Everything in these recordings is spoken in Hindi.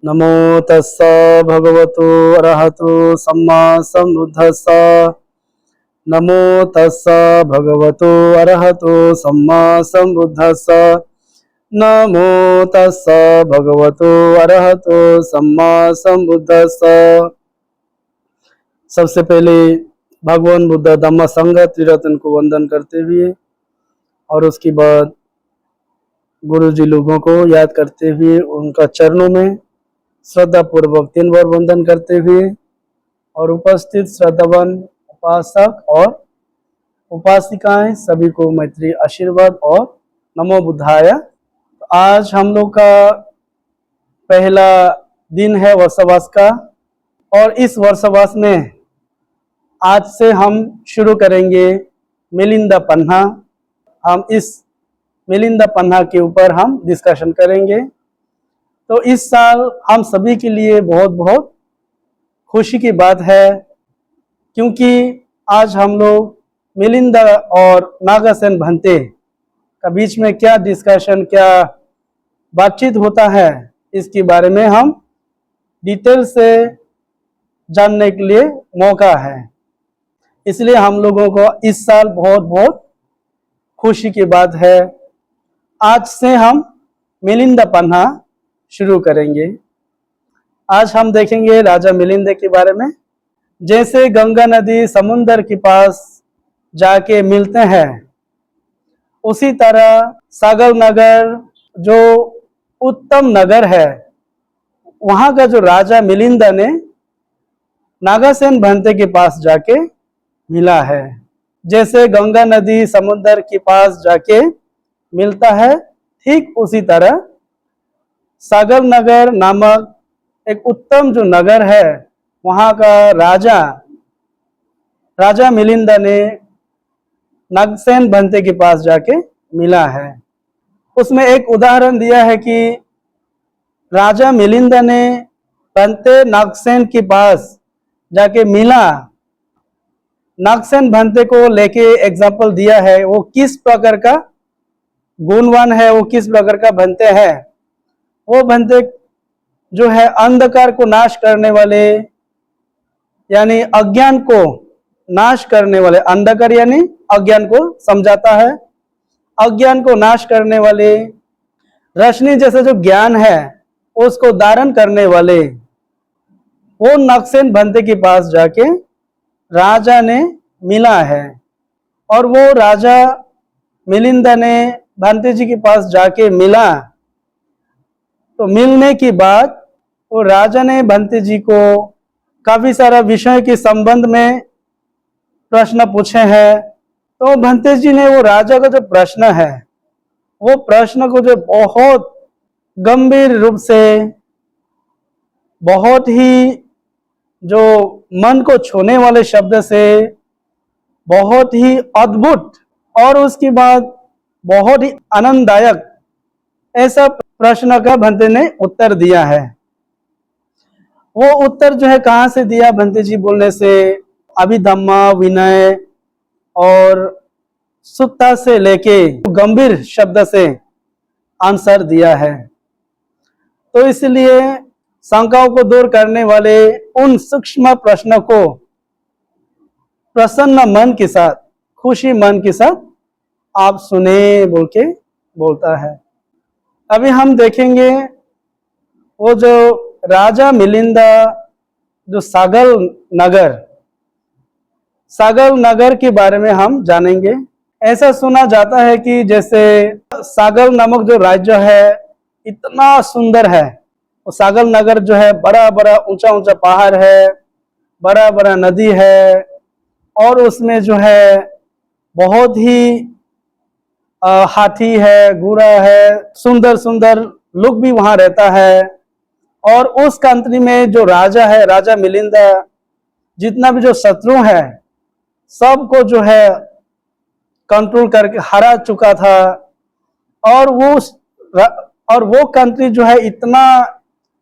नमो तस्स भगवतो अरहतो सम्मा सम्बुद्धस्स। नमो तस्स भगवतो अरहतो सम्मा सम्बुद्धस्स। नमो तस्स भगवतो अरहतो सम्मा सम्बुद्धस्स। सबसे पहले भगवान बुद्ध धम्म संघ त्रिरत्न को वंदन करते हुए और उसके बाद गुरु जी लोगों को याद करते हुए उनका चरणों में श्रद्धा पूर्वक 3 बार वंदन करते हुए और उपस्थित श्रद्धावान उपासक और उपासिकाएं सभी को मैत्री आशीर्वाद और नमो बुद्धाय। आज हम लोग का पहला दिन है वर्षवास का और इस वर्षवास में आज से हम शुरू करेंगे मिलिंदा पन्हा। हम इस मिलिंदा पन्हा के ऊपर हम डिस्कशन करेंगे। तो इस साल हम सभी के लिए बहुत बहुत खुशी की बात है क्योंकि आज हम लोग मिलिंदा और नागासेन भंते का बीच में क्या डिस्कशन क्या बातचीत होता है इसके बारे में हम डिटेल से जानने के लिए मौका है। इसलिए हम लोगों को इस साल बहुत बहुत खुशी की बात है। आज से हम मिलिंदा पन्हा शुरू करेंगे। आज हम देखेंगे राजा मिलिंद के बारे में। जैसे गंगा नदी समुंदर के पास जाके मिलते हैं उसी तरह सागर नगर जो उत्तम नगर है वहां का जो राजा मिलिंद ने नागासेन भंते के पास जाके मिला है। जैसे गंगा नदी समुंदर के पास जाके मिलता है ठीक उसी तरह सागर नगर नामक एक उत्तम जो नगर है वहां का राजा मिलिंद ने नागासेन भंते के पास जाके मिला है। उसमें एक उदाहरण दिया है कि राजा मिलिंद ने भंते नागासेन के पास जाके मिला। नागासेन भंते को लेके एग्जाम्पल दिया है वो किस प्रकार का गुणवान है, वो किस प्रकार का भंते है। वो भंते जो है अंधकार को नाश करने वाले यानी अज्ञान को नाश करने वाले, अंधकार यानी अज्ञान को समझाता है, अज्ञान को नाश करने वाले रोशनी जैसे जो ज्ञान है उसको धारण करने वाले वो नागासेन भंते के पास जाके राजा ने मिला है। और वो राजा मिलिंद ने भंते जी के पास जाके मिला तो मिलने के बाद वो राजा ने भंते जी को काफी सारा विषय के संबंध में प्रश्न पूछे हैं। तो भंते जी ने वो राजा का जो प्रश्न है वो प्रश्न को जो बहुत गंभीर रूप से बहुत ही जो मन को छूने वाले शब्द से बहुत ही अद्भुत और उसके बाद बहुत ही आनंददायक ऐसा प्रश्न का भंते ने उत्तर दिया है। वो उत्तर जो है कहाँ से दिया भंते जी बोलने से अभिधम्मा विनय और सुत्ता से लेके गंभीर शब्द से आंसर दिया है। तो इसलिए शंकाओं को दूर करने वाले उन सूक्ष्म प्रश्नों को प्रसन्न मन के साथ खुशी मन के साथ आप सुने बोल के बोलता है। अभी हम देखेंगे वो जो राजा मिलिंदा जो सागर नगर के बारे में हम जानेंगे। ऐसा सुना जाता है कि जैसे सागर नामक जो राज्य है इतना सुंदर है। वो सागर नगर जो है बड़ा बड़ा ऊंचा ऊंचा पहाड़ है, बड़ा बड़ा नदी है और उसमें जो है बहुत ही हाथी है, घोड़ा है, सुंदर सुंदर लोग भी वहां रहता है। और उस कंट्री में जो राजा है राजा मिलिंदा जितना भी जो शत्रु है सबको जो है कंट्रोल करके हरा चुका था। और वो कंट्री जो है इतना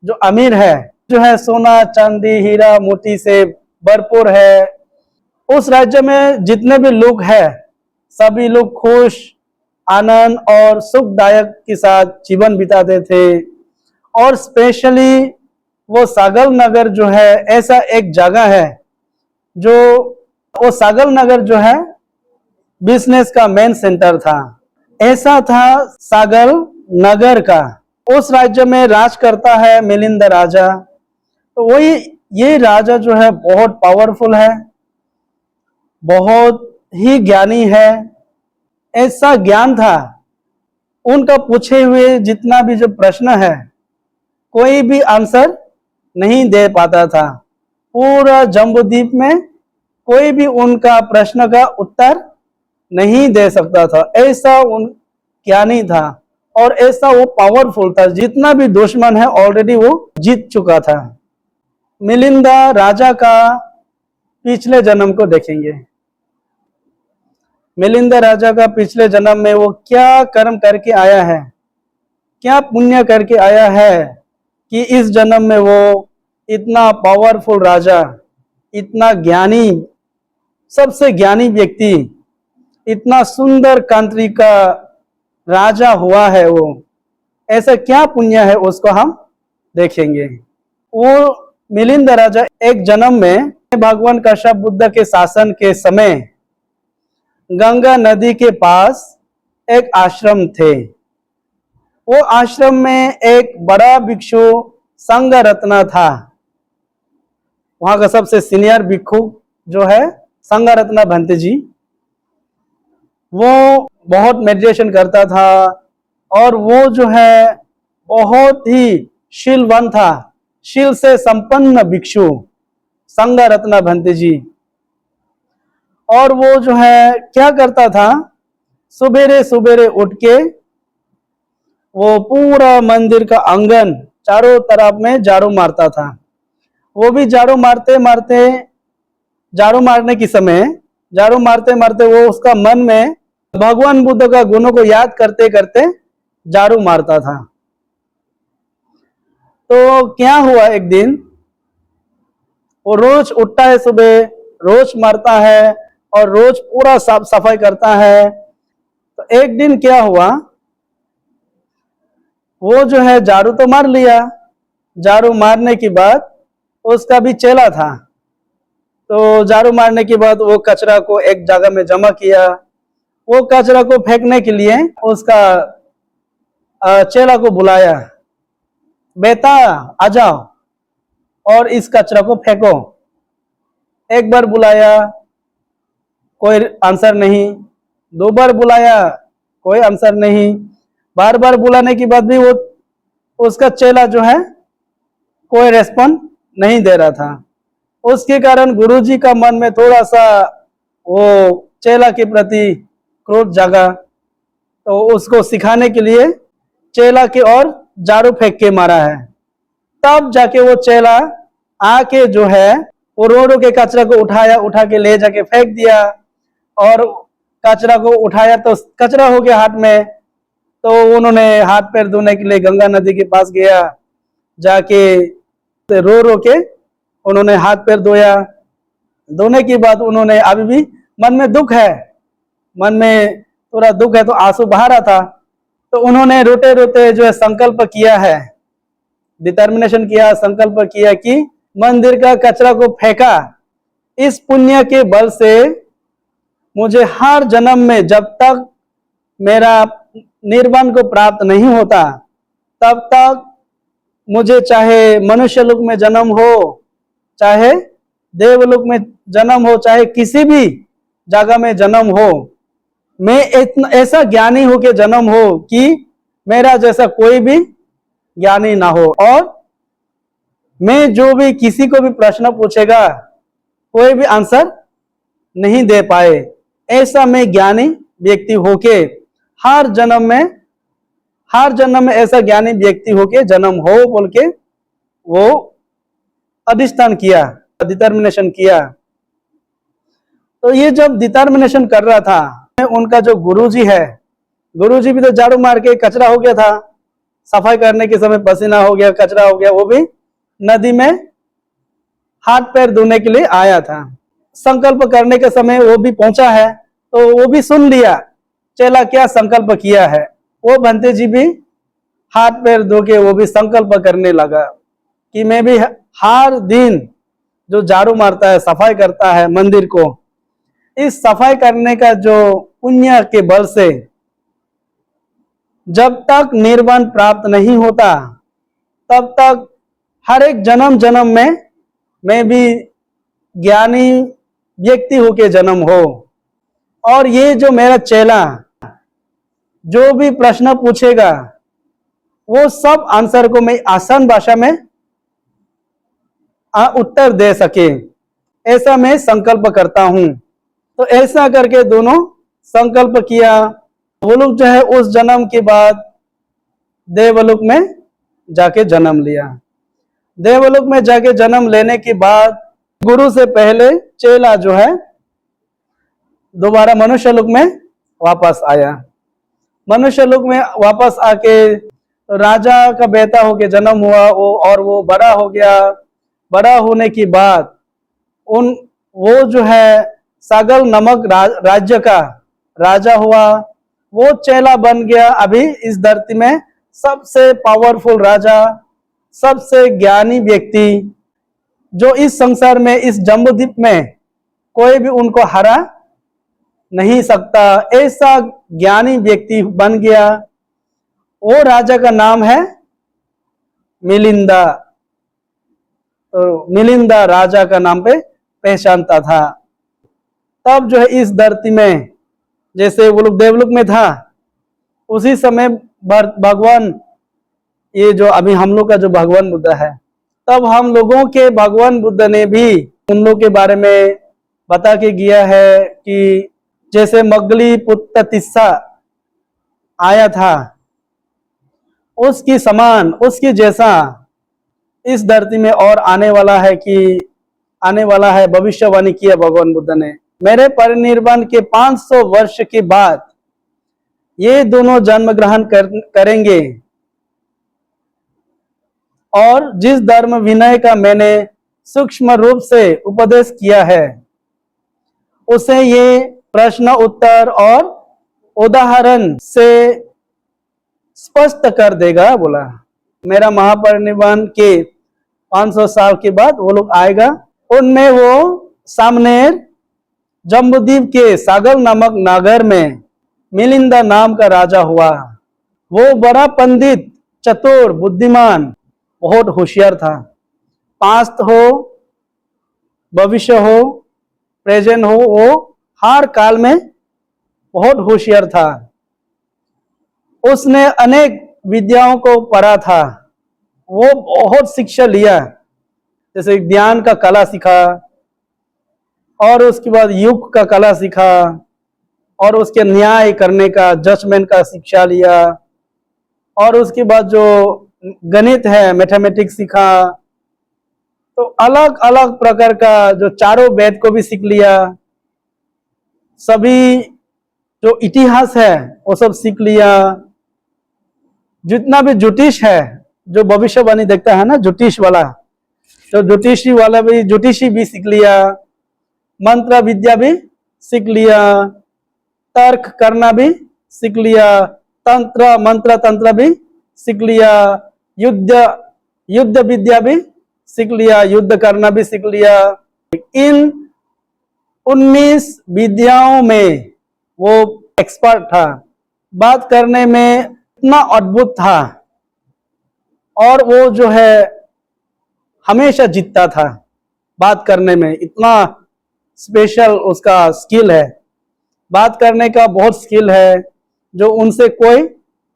जो अमीर है जो है सोना चांदी हीरा मोती से भरपूर है। उस राज्य में जितने भी लोग हैं सभी लोग खुश आनंद और सुखदायक के साथ जीवन बिताते थे। और स्पेशली वो सागल नगर जो है ऐसा एक जगह है जो, वो सागल नगर जो है बिजनेस का मेन सेंटर था। ऐसा था सागल नगर का। उस राज्य में राज करता है मिलिंद राजा। तो वही ये राजा जो है बहुत पावरफुल है, बहुत ही ज्ञानी है। ऐसा ज्ञान था, उनका पूछे हुए जितना भी जो प्रश्न है कोई भी आंसर नहीं दे पाता था। पूरा जम्बूद्वीप में कोई भी उनका प्रश्न का उत्तर नहीं दे सकता था। ऐसा उन ज्ञानी था और ऐसा वो पावरफुल था, जितना भी दुश्मन है ऑलरेडी वो जीत चुका था। मिलिंद राजा का पिछले जन्म को देखेंगे। मिलिंद राजा का पिछले जन्म में वो क्या कर्म करके आया है, क्या पुण्य करके आया है कि इस जन्म में वो इतना पावरफुल राजा, इतना ज्ञानी, सबसे ज्ञानी व्यक्ति, इतना सुंदर कंट्री का राजा हुआ है। वो ऐसा क्या पुण्य है उसको हम देखेंगे। वो मिलिंद राजा एक जन्म में भगवान कश्यप बुद्ध के शासन के समय गंगा नदी के पास एक आश्रम थे। वो आश्रम में एक बड़ा भिक्षु संघ रत्न था। वहां का सबसे सीनियर भिक्षु जो है संघ रत्न भंते जी, वो बहुत मेडिटेशन करता था और वो जो है बहुत ही शीलवान था, शील से संपन्न भिक्षु संघ रत्न भंते जी। और वो जो है क्या करता था, सुबेरे सुबेरे उठ के वो पूरा मंदिर का आंगन चारों तरफ में झाड़ू मारता था। वो भी झाड़ू मारते मारते, झाड़ू मारने के समय झाड़ू मारते मारते वो उसका मन में भगवान बुद्ध का गुणों को याद करते करते झाड़ू मारता था। तो क्या हुआ, एक दिन वो रोज उठता है सुबह, रोज मारता है और रोज पूरा साफ सफाई करता है। तो एक दिन क्या हुआ, वो जो है झाड़ू तो मार लिया, झाड़ू मारने के बाद उसका भी चेला था। तो झाड़ू मारने के बाद वो कचरा को एक जगह में जमा किया। वो कचरा को फेंकने के लिए उसका चेला को बुलाया, बेटा आ जाओ और इस कचरा को फेंको। एक बार बुलाया, कोई आंसर नहीं। दो बार बुलाया, कोई आंसर नहीं। बार बार बुलाने के बाद भी वो उसका चेला जो है कोई रेस्पॉन्ड नहीं दे रहा था। उसके कारण गुरुजी का मन में थोड़ा सा वो चेला के प्रति क्रोध जागा। तो उसको सिखाने के लिए चेला की ओर झाड़ू फेंक के मारा है। तब जाके वो चेला आके जो है वो रोडों के कचरा को उठाया, उठा के ले जाके फेंक दिया। और कचरा को उठाया तो कचरा हो गया हाथ में। तो उन्होंने हाथ पैर धोने के लिए गंगा नदी के पास गया, जाके रो रो के उन्होंने हाथ पैर धोया। धोने के बाद उन्होंने, अभी भी मन में दुख है, मन में थोड़ा दुख है तो आंसू बहा रहा था। तो उन्होंने रोते रोते जो है संकल्प किया है, डिटर्मिनेशन किया, संकल्प किया कि मंदिर का कचरा को फेंका, इस पुण्य के बल से मुझे हर जन्म में जब तक मेरा निर्वाण को प्राप्त नहीं होता तब तक मुझे चाहे मनुष्य लोक में जन्म हो, चाहे देवलोक में जन्म हो, चाहे किसी भी जगह में जन्म हो, मैं इतना ऐसा ज्ञानी हो के जन्म हो कि मेरा जैसा कोई भी ज्ञानी ना हो। और मैं जो भी किसी को भी प्रश्न पूछेगा कोई भी आंसर नहीं दे पाए, ऐसा मैं ज्ञानी व्यक्ति होके हर जन्म में ऐसा ज्ञानी व्यक्ति होके जन्म हो बोल के वो अधिष्ठान किया, डिटर्मिनेशन किया। तो ये जब डिटर्मिनेशन कर रहा था, उनका जो गुरुजी है, गुरुजी भी तो झाड़ू मार के कचरा हो गया था, सफाई करने के समय पसीना हो गया, कचरा हो गया, वो भी नदी में हाथ पैर धोने के लिए आया था। संकल्प करने के समय वो भी पहुंचा है, तो वो भी सुन लिया चेला क्या संकल्प किया है। वो भंते जी भी हाथ पैर धो के वो भी संकल्प करने लगा कि मैं भी हर दिन जो झाड़ू मारता है, सफाई करता है मंदिर को, इस सफाई करने का जो पुण्य के बल से जब तक निर्वाण प्राप्त नहीं होता तब तक हर एक जन्म जन्म में मैं भी ज्ञानी व्यक्ति होके जन्म हो। और ये जो मेरा चेला जो भी प्रश्न पूछेगा वो सब आंसर को मैं आसान भाषा में उत्तर दे सके, ऐसा मैं संकल्प करता हूं। तो ऐसा करके दोनों संकल्प किया। वो लोग जो है उस जन्म के बाद देवलोक में जाके जन्म लिया। देवलोक में जाके जन्म लेने के बाद गुरु से पहले चेला जो है दोबारा मनुष्य लोक में वापस आया। मनुष्य लोक में वापस आके राजा का बेटा होके जन्म हुआ और वो बड़ा हो गया। बड़ा होने के बाद वो जो है सागल नामक राज्य का राजा हुआ। वो चेला बन गया। अभी इस धरती में सबसे पावरफुल राजा, सबसे ज्ञानी व्यक्ति, जो इस संसार में, इस जम्बूद्वीप में कोई भी उनको हरा नहीं सकता, ऐसा ज्ञानी व्यक्ति बन गया। वो राजा का नाम है मिलिंदा। तो मिलिंदा राजा का नाम पे पहचानता था। तब जो है इस धरती में, जैसे वो लोग देवलोक में था, उसी समय भगवान, ये जो अभी हम लोग का जो भगवान बुद्ध है, तब हम लोगों के भगवान बुद्ध ने भी उन लोग के बारे में बता के गया है कि जैसे मगली पुत्र तिस्सा आया था, उसकी समान, उसकी जैसा इस धरती में और आने वाला है, कि आने वाला है, भविष्यवाणी किया भगवान बुद्ध ने। मेरे परिनिर्वाण के 500 वर्ष के बाद ये दोनों जन्म ग्रहण करेंगे। और जिस धर्म विनय का मैंने सूक्ष्म रूप से उपदेश किया है, उसे ये प्रश्न उत्तर और उदाहरण से स्पष्ट कर देगा। बोला मेरा महापरिनिर्वाण के 500 साल के बाद वो लोग आएगा। उनमें वो सामनेर जम्बूद्वीप के सागल नामक नगर में मिलिंदा नाम का राजा हुआ। वो बड़ा पंडित, चतुर, बुद्धिमान, बहुत होशियार था। पास्ट हो, भविष्य हो, प्रेजेंट हो, वो हर काल में बहुत होशियार था। उसने अनेक विद्याओं को पढ़ा था। वो बहुत शिक्षा लिया, जैसे ज्ञान का कला सीखा, और उसके बाद युग का कला सीखा, और उसके न्याय करने का, जजमेंट का शिक्षा लिया, और उसके बाद जो गणित है, मैथमेटिक्स सीखा। तो अलग अलग प्रकार का जो चारों वेद को भी सीख लिया। सभी जो इतिहास है वो सब सीख लिया। जितना भी ज्योतिष है, जो भविष्यवाणी देखता है ना, ज्योतिष वाला, तो ज्योतिषी भी सीख लिया। मंत्र विद्या भी सीख लिया। तर्क करना भी सीख लिया। मंत्र तंत्र भी सीख लिया। युद्ध विद्या भी सीख लिया। युद्ध करना भी सीख लिया। इन 19 विद्याओं में वो एक्सपर्ट था। बात करने में इतना अद्भुत था, और वो जो है हमेशा जीतता था। बात करने में इतना स्पेशल उसका स्किल है। बात करने का बहुत स्किल है, जो उनसे कोई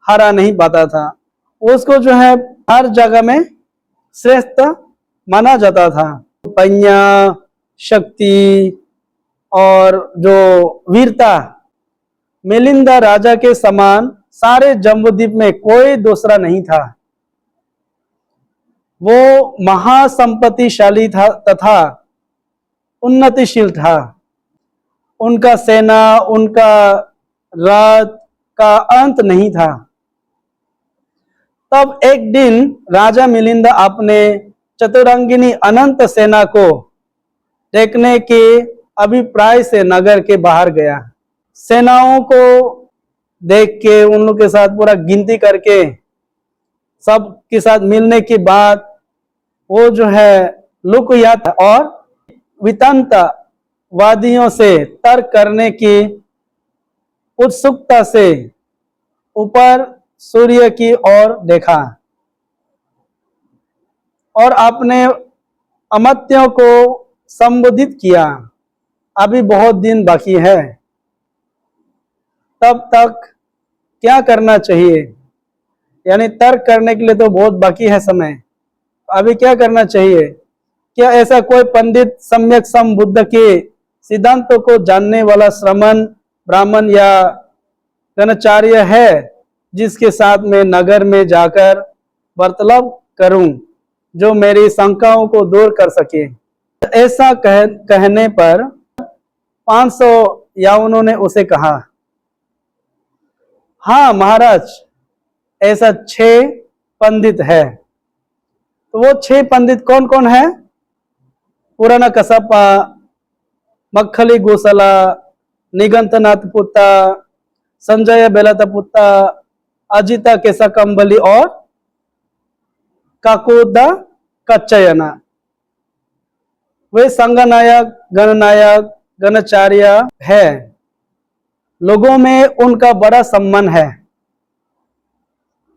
हरा नहीं पाता था। उसको जो है हर जगह में श्रेष्ठ माना जाता था। पन्या, शक्ति और जो वीरता, मिलिंदा राजा के समान सारे जम्बूद्वीप में कोई दूसरा नहीं था। वो महासंपत्तिशाली था तथा उन्नतिशील था। उनका सेना, उनका राज का अंत नहीं था। तब एक दिन राजा मिलिंदा अपने चतुरंगिनी अनंत सेना को देखने के अभिप्राय से नगर के बाहर गया। सेनाओं को देख के, उन लोग के साथ पूरा गिनती करके, सब के साथ मिलने के बाद वो जो है लुकयात और वितंत वादियों से तर्क करने की उत्सुकता से ऊपर सूर्य की ओर देखा और अपने अमात्यों को संबोधित किया, अभी बहुत दिन बाकी है, तब तक क्या करना चाहिए। यानी तर्क करने के लिए तो बहुत बाकी है समय, अभी क्या करना चाहिए। क्या ऐसा कोई पंडित सम्यक बुद्ध के सिद्धांतों को जानने वाला श्रमण ब्राह्मण या गणाचार्य है जिसके साथ मैं नगर में जाकर वार्तालाप करूं, जो मेरी शंकाओं को दूर कर सके। ऐसा कहने पर 500 यावनों ने उसे कहा, हाँ महाराज, ऐसा 6 पंडित है। तो वो 6 पंडित कौन कौन है? पुराना कसपा, मक्खली गोसला, निगंतनाथ पुत्ता, संजय बेलता पुत्ता, अजिता केसा कंबली और काकोदा कच्चयना। वे संघनायक, गणनायक, गणाचार्य है। लोगों में उनका बड़ा सम्मान है।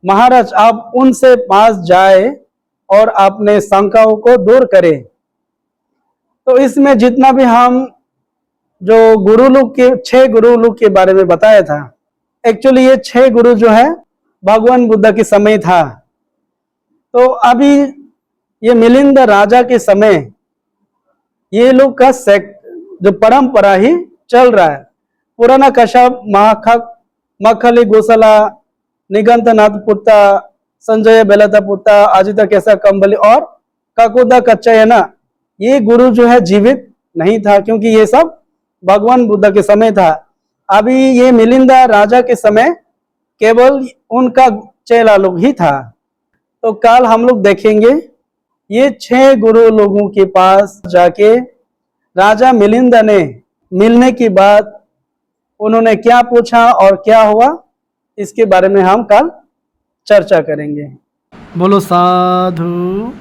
महाराज, आप उनसे पास जाए और अपने शंकाओं को दूर करें। तो इसमें जितना भी हम जो गुरु लोग के 6 गुरु लोग के बारे में बताया था, एक्चुअली ये 6 गुरु जो है भगवान बुद्ध के समय था। तो अभी ये मिलिंद राजा के समय ये लोग का जो परंपरा ही चल रहा है। पुराना कश्यप, मक्खली गोसला, निगंतनाथ पुत्ता, संजय बेलता पुत्ता, अजिता केसा कंबली और काकोदा कच्चयना, ये गुरु जो है जीवित नहीं था, क्योंकि ये सब भगवान बुद्ध के समय था। अभी ये मिलिंदा राजा के समय केवल उनका चेला लोग ही था। तो कल हम लोग देखेंगे ये 6 गुरु लोगों के पास जाके राजा मिलिंदा ने मिलने के बाद उन्होंने क्या पूछा और क्या हुआ, इसके बारे में हम कल चर्चा करेंगे। बोलो साधु।